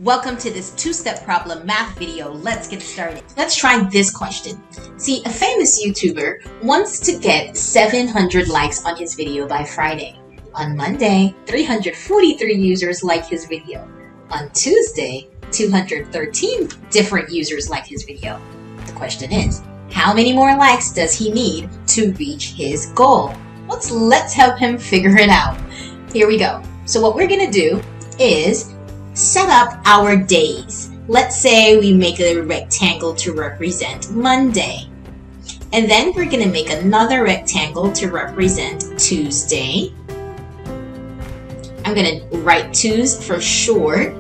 Welcome to this two-step problem math video. Let's get started. Let's try this question. See, a famous YouTuber wants to get 700 likes on his video by Friday. On Monday, 343 users like his video. On Tuesday, 213 different users like his video. The question is, how many more likes does he need to reach his goal? Let's help him figure it out. Here we go. So what we're gonna do is set up our days. Let's say we make a rectangle to represent Monday. And then we're going to make another rectangle to represent Tuesday. I'm going to write twos for short.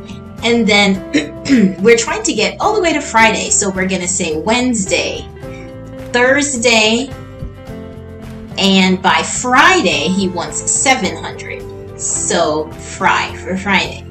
And then we're trying to get all the way to Friday. So we're going to say Wednesday, Thursday, and by Friday he wants 700. So for Friday.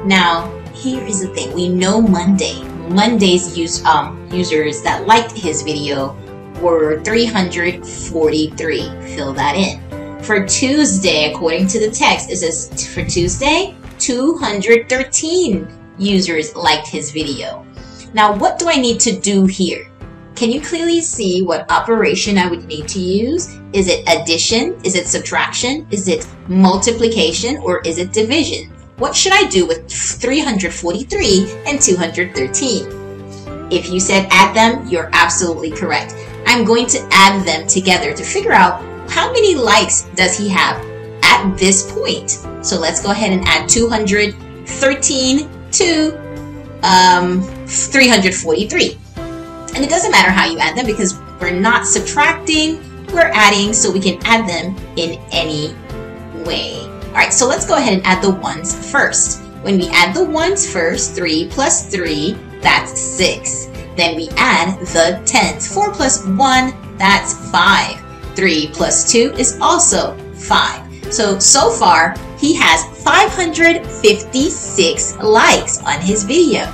Now, here is the thing. We know Monday's users that liked his video were 343. Fill that in. For Tuesday, according to the text, it says for Tuesday, 213 users liked his video. Now, what do I need to do here? Can you clearly see what operation I would need to use? Is it addition? Is it subtraction? Is it multiplication? Or is it division? What should I do with 343 and 213? If you said add them, you're absolutely correct. I'm going to add them together to figure out how many likes does he have at this point. So let's go ahead and add 213 to 343. And it doesn't matter how you add them because we're not subtracting, we're adding, so we can add them in any way. Alright, so let's go ahead and add the ones first. When we add the ones first, 3 plus 3, that's 6. Then we add the tens. 4 plus 1, that's 5. 3 plus 2 is also 5. So far, he has 556 likes on his video.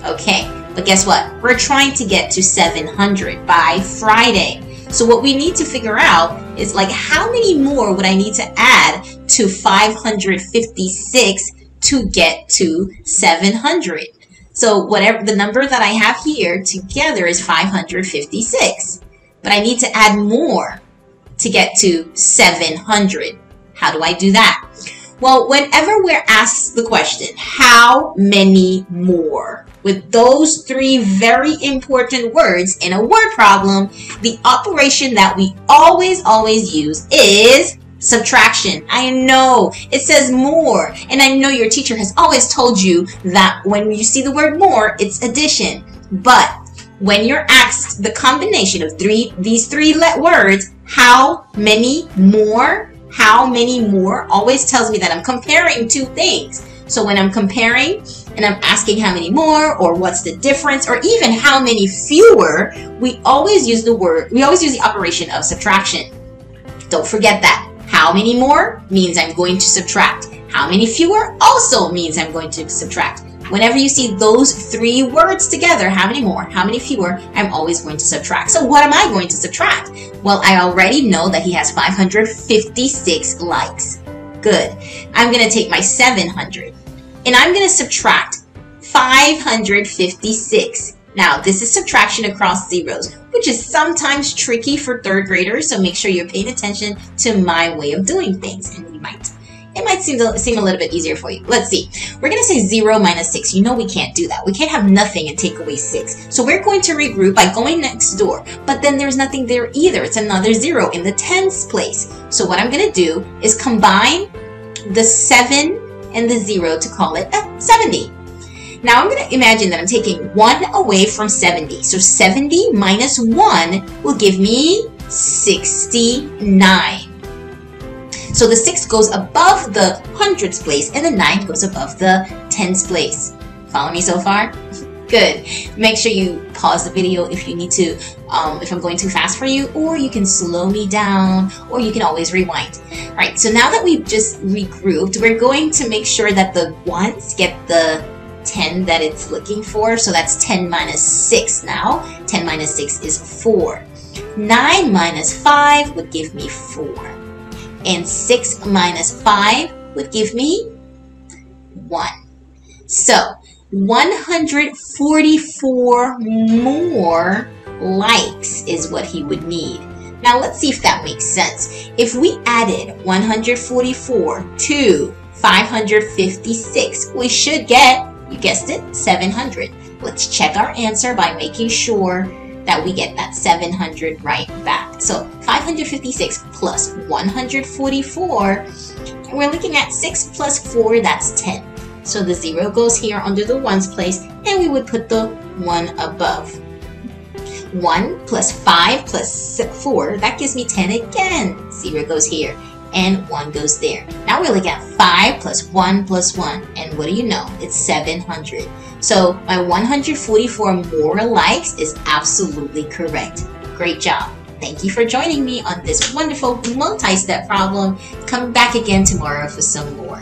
Okay, but guess what? We're trying to get to 700 by Friday. So what we need to figure out is like how many more would I need to add to 556 to get to 700. So whatever the number that I have here together is 556. But I need to add more to get to 700. How do I do that? Well, whenever we're asked the question, how many more? With those three very important words in a word problem, the operation that we always use is subtraction. I know it says more, and I know your teacher has always told you that when you see the word more, it's addition. But when you're asked the combination of these three words, how many more? How many more always tells me that I'm comparing two things. So when I'm comparing and I'm asking how many more or what's the difference or even how many fewer, we always use the operation of subtraction. Don't forget that. How many more means I'm going to subtract. How many fewer also means I'm going to subtract. Whenever you see those three words together, how many more, how many fewer, I'm always going to subtract. So what am I going to subtract? Well, I already know that he has 556 likes. Good. I'm going to take my 700 and I'm going to subtract 556. Now, this is subtraction across zeros, which is sometimes tricky for third graders, so make sure you're paying attention to my way of doing things, and it might seem a little bit easier for you. Let's see. We're going to say 0 minus 6. You know we can't do that. We can't have nothing and take away 6. So we're going to regroup by going next door, but then there's nothing there either. It's another 0 in the tens place. So what I'm going to do is combine the 7 and the 0 to call it 70. Now I'm going to imagine that I'm taking 1 away from 70. So 70 minus 1 will give me 69. So the 6 goes above the hundreds place and the 9 goes above the tens place. Follow me so far? Good. Make sure you pause the video if you need to, if I'm going too fast for you, or you can slow me down, or you can always rewind. All right, so now that we've just regrouped, we're going to make sure that the ones get the 10 that it's looking for. So that's 10 minus 6 now. 10 minus 6 is 4. 9 minus 5 would give me 4. And 6 minus 5 would give me 1. So 144 more likes is what he would need. Now let's see if that makes sense. If we added 144 to 556, we should get, you guessed it, 700. Let's check our answer by making sure that we get that 700 right back. So 556 plus 144, we're looking at 6 plus 4, that's 10. So the 0 goes here under the ones place, and we would put the 1 above. 1 plus 5 plus 4, that gives me 10 again. 0 goes here, and 1 goes there. Now we're looking at 5 plus 1 plus 1, and what do you know? It's 700. So my 144 more likes is absolutely correct. Great job. Thank you for joining me on this wonderful multi-step problem. Come back again tomorrow for some more.